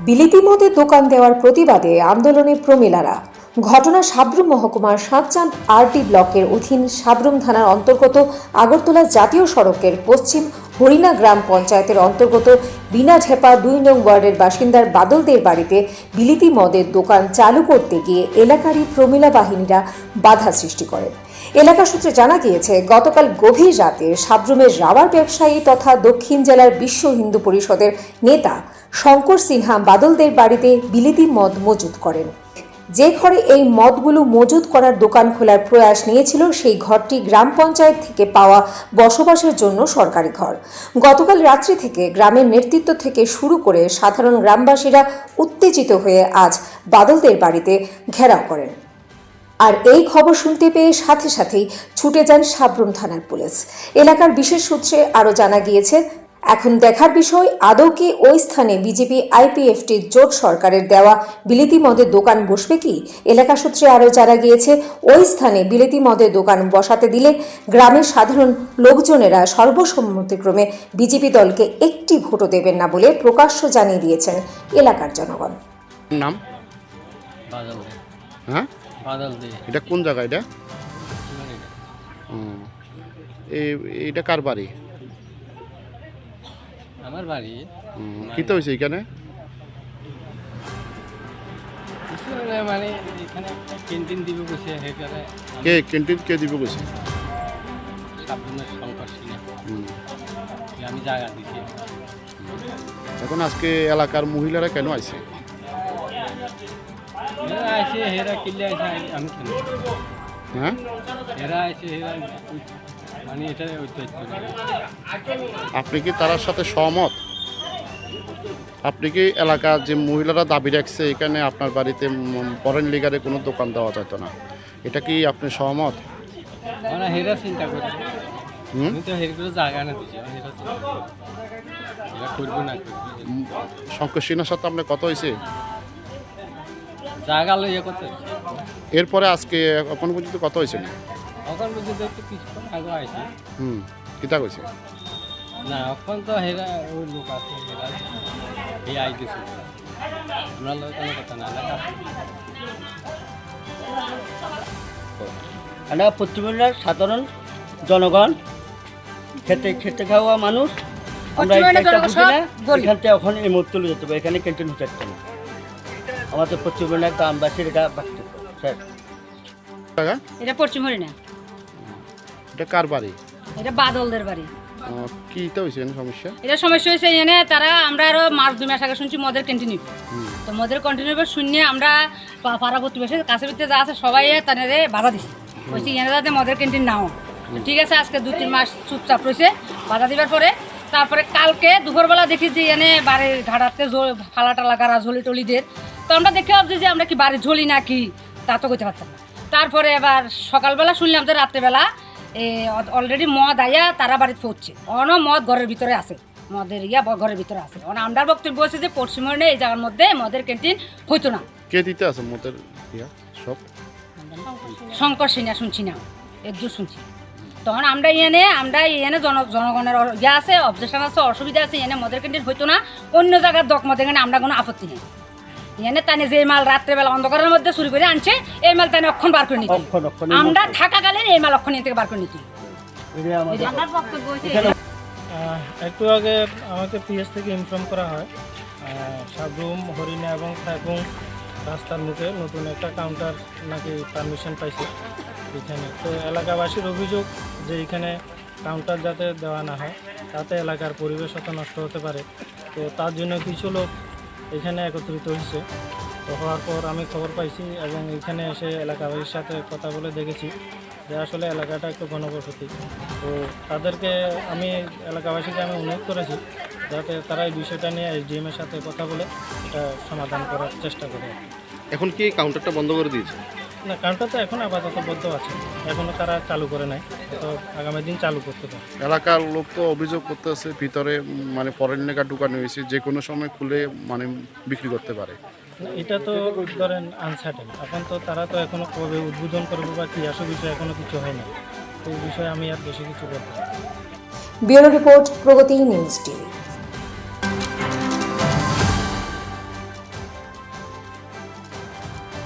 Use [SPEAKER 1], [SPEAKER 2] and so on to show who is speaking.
[SPEAKER 1] বিলিতি মদের দোকান দেওয়ার প্রতিবাদে আন্দোলনে প্রমিলারা। ঘটনা সাব্রুম মহকুমার সাতচাঁদ আরটি ব্লকের অধীন সাব্রুম থানার অন্তর্গত আগরতলা জাতীয় সড়কের পশ্চিম হরিণা গ্রাম পঞ্চায়েতের অন্তর্গত বিনাঢেপা ২ নং ওয়ার্ডের বাসিন্দার বাদলদের বাড়িতে বিলিতি মদের দোকান চালু করতে গিয়ে এলাকারই প্রমিলা বাহিনীরা বাধা সৃষ্টি করেন। এলাকা সূত্রে জানা গিয়েছে, গতকাল গভীর রাতে সাব্রুমের রাবার ব্যবসায়ী তথা দক্ষিণ জেলার বিশ্ব হিন্দু পরিষদের নেতা শঙ্কর সিনহা বাদলদের বাড়িতে বিলিতি মদ মজুত করেন। যে ঘরে এই মদগুলো মজুত করার দোকান খোলার প্রয়াস নিয়েছিল, সেই ঘরটি গ্রাম পঞ্চায়েত থেকে পাওয়া বসবাসের জন্য সরকারি ঘর। গতকাল রাত্রি থেকে গ্রামের নেতৃত্ব থেকে শুরু করে সাধারণ গ্রামবাসীরা উত্তেজিত হয়ে আজ বাদলদের বাড়িতে ঘেরাও করেন। আর এই খবর শুনতে পেয়ে সাথে সাথেই ছুটে যান সাব্রুম থানার পুলিশ। এলাকার বিশেষ সূত্রে আরও জানা গিয়েছে, এখন দেখার বিষয় আদৌ কি ওই স্থানে বিজেপি আইপিএফটির জোট সরকারের দেওয়া বিলিতি মদের দোকান বসবে কি। এলাকা সূত্রে আরও জানা গিয়েছে, ওই স্থানে বিলিতি মদের দোকান বসাতে দিলে গ্রামের সাধারণ লোকজনেরা সর্বসম্মতিক্রমে বিজেপি দলকে একটি ভোটও দেবেন না বলে প্রকাশ্য জানিয়ে দিয়েছেন এলাকার জনগণ।
[SPEAKER 2] নাম
[SPEAKER 3] বাদল।
[SPEAKER 2] হ্যাঁ,
[SPEAKER 3] বাদল দে।
[SPEAKER 2] এটা কোন জায়গা? এটা এটা কার বাড়ি?
[SPEAKER 3] আমার বাড়ি।
[SPEAKER 2] কি তো হয়েছে এখানে?
[SPEAKER 3] মানে এখানে একটা ক্যান্টিন দিবে বসে, সেখানে
[SPEAKER 2] কে ক্যান্টিন কে দিবে বসে?
[SPEAKER 3] সাবধানের শঙ্কর সিনহা। আমি জায়গা দিছি।
[SPEAKER 2] এখন আজকে এলাকার মহিলারা কেন আসে?
[SPEAKER 3] এরা আসে, হেরা কিনলে আসে, আমি কেন?
[SPEAKER 2] হ্যাঁ,
[SPEAKER 3] এরা আসে, হেরা মানে এটা
[SPEAKER 2] আপনি কি তার সাথে সহমত? আপনি কি এলাকার যে মহিলারা দাবি রাখছে এখানে আপনার বাড়িতে ফরেন লিগারে কোনো দোকান দেওয়া যেত না, এটা কি আপনি সহমত?
[SPEAKER 3] মানে হেরা চিন্তা করি, আমি তো হেরগুলো জায়গা না দিচ্ছি, এরা করবো না করবো।
[SPEAKER 2] শঙ্কর সিনহার সাথে আপনার কত হয়েছে?
[SPEAKER 3] জায়গা লইয়া করতে
[SPEAKER 2] এরপরে আজকে এখন পর্যন্ত কত হয়েছে?
[SPEAKER 3] এখন পর্যন্ত একটু কিছুক্ষণ আগে আসি।
[SPEAKER 2] কিতা কইছে
[SPEAKER 3] না, এখন তো হেরা ওই লোক আছে, হেরা এই আই গেছে, আমরা লোক কোনো কথা না।
[SPEAKER 4] আমরা পশ্চিমবঙ্গের সাধারণ জনগণ, খেতে খাওয়া মানুষ, আমরা এটা বুঝি না এখান থেকে এখন এই মুহূর্তে তুলে যেতে হবে, এখানে ক্যান্টিন হতে না। আমাদের পশ্চিমবঙ্গের গ্রামবাসীর এটা বক্তব্য। স্যার,
[SPEAKER 5] এটা পশ্চিম হরিণা।
[SPEAKER 2] এটা কার বাড়ি?
[SPEAKER 5] এটা বাদলদের বাড়ি।
[SPEAKER 2] কি তো হয়েছে সমস্যা?
[SPEAKER 5] এটা সমস্যা হয়েছে এনে তারা, আমরা আরো মাস 2 মাস আগে শুনছি মদের ক্যান্টিন। তো মদের কন্টিনিউ শুনে আমরা পাড়া প্রতিবেশীর কাছে ভিতরে যা আছে সবাই তাদের বাধা দিছে, বলছি এনে যাতে মদের ক্যান্টিন নাও। ঠিক আছে, আজকে 2-3 মাস চুপচাপ রয়েছে। বাধা দিবার পরে তারপরে কালকে দুপুরবেলা দেখি যে এনে বাড়ির ঘাটাতে ফালা টালা গাড়া ঝলি টলিদের। তো আমরা দেখে ভাবছি যে আমরা কি বাড়ির ঝলি না কি, তা তো করতে পারতাম না। তারপরে এবার সকালবেলা শুনলাম যে রাত্রেবেলা অলরেডি মদ আইয়া তারা বাড়িতে পড়ছে, অন মদ ঘরের ভিতরে আছে, মদের ঘরের ভিতরে আছে। আমরা বক্তব্য হচ্ছে যে পশ্চিমবঙ্গে এই জায়গার মধ্যে মদের ক্যান্টিন হইতো না।
[SPEAKER 2] কে দিতে আছে মদের সব?
[SPEAKER 5] শঙ্কর সিনহা শুনছি না, একদম শুনছি। তখন আমরা এনে জনগণের আছে, অবজেকশন আছে, অসুবিধা আছে, এনে মদের ক্যান্টিন হইতো না। অন্য জায়গার দক মদের এখানে আমরা কোনো আপত্তি নেই। এনে তানে যে মাল রাত্রেবেলা অন্ধকারের মধ্যে চুরি করে আনছে, এই মাল তানে অক্ষণ বার করে নিতে, আমরা থাকাকালীন এই মাল অক্ষণ থেকে বার করে নিতে।
[SPEAKER 6] একটু আগে আমাকে পিএস থেকে ইনফর্ম করা হয়, সাব্রুম, হরিণা এবং থাইপুং রাস্তার মুখে নতুন একটা কাউন্টার নাকি পারমিশন পাইছে এখানে। তো এলাকাবাসীর অভিযোগ যে এখানে কাউন্টার যাতে দেওয়া না হয়, তাতে এলাকার পরিবেশ অত নষ্ট হতে পারে। তো তার জন্য কিছু লোক এখানে একত্রিত হয়েছে। তো হওয়ার পর আমি খবর পাইছি এবং এখানে এসে এলাকাবাসীর সাথে কথা বলে দেখেছি যে আসলে এলাকাটা একটু ঘনবসতি। তো তাদেরকে এলাকাবাসীকে আমি অনুরোধ করেছি যাতে তারা এই বিষয়টা নিয়ে এসডিএমের সাথে কথা বলে এটা সমাধান করার চেষ্টা করে।
[SPEAKER 2] এখন কি কাউন্টারটা বন্ধ করে দিয়েছে?
[SPEAKER 6] না, কাউন্টার তো এখন আপাতত বদ্ধ আছে, এখনও তারা চালু করে নাই, তো আগামী দিন চালু করতে পারে।
[SPEAKER 2] এলাকার লোক তো অভিযোগ করতেছে ভিতরে মানে ফরেন লেখা ঢুকানো হয়েছে, যে কোনো সময় খুলে মানে বিক্রি করতে পারে।
[SPEAKER 6] না, এটা তো ধরেন আনসার্টেন, এখন তো তারা তো এখনও কবে উদ্বোধন করবে বা কী আসল বিষয়ে এখনও কিছু হয় না, তো এই বিষয়ে আমি আর বেশি কিছু বলতে পারি না।
[SPEAKER 1] ব্যুরো রিপোর্ট, প্রগতি নিউজ টিভি।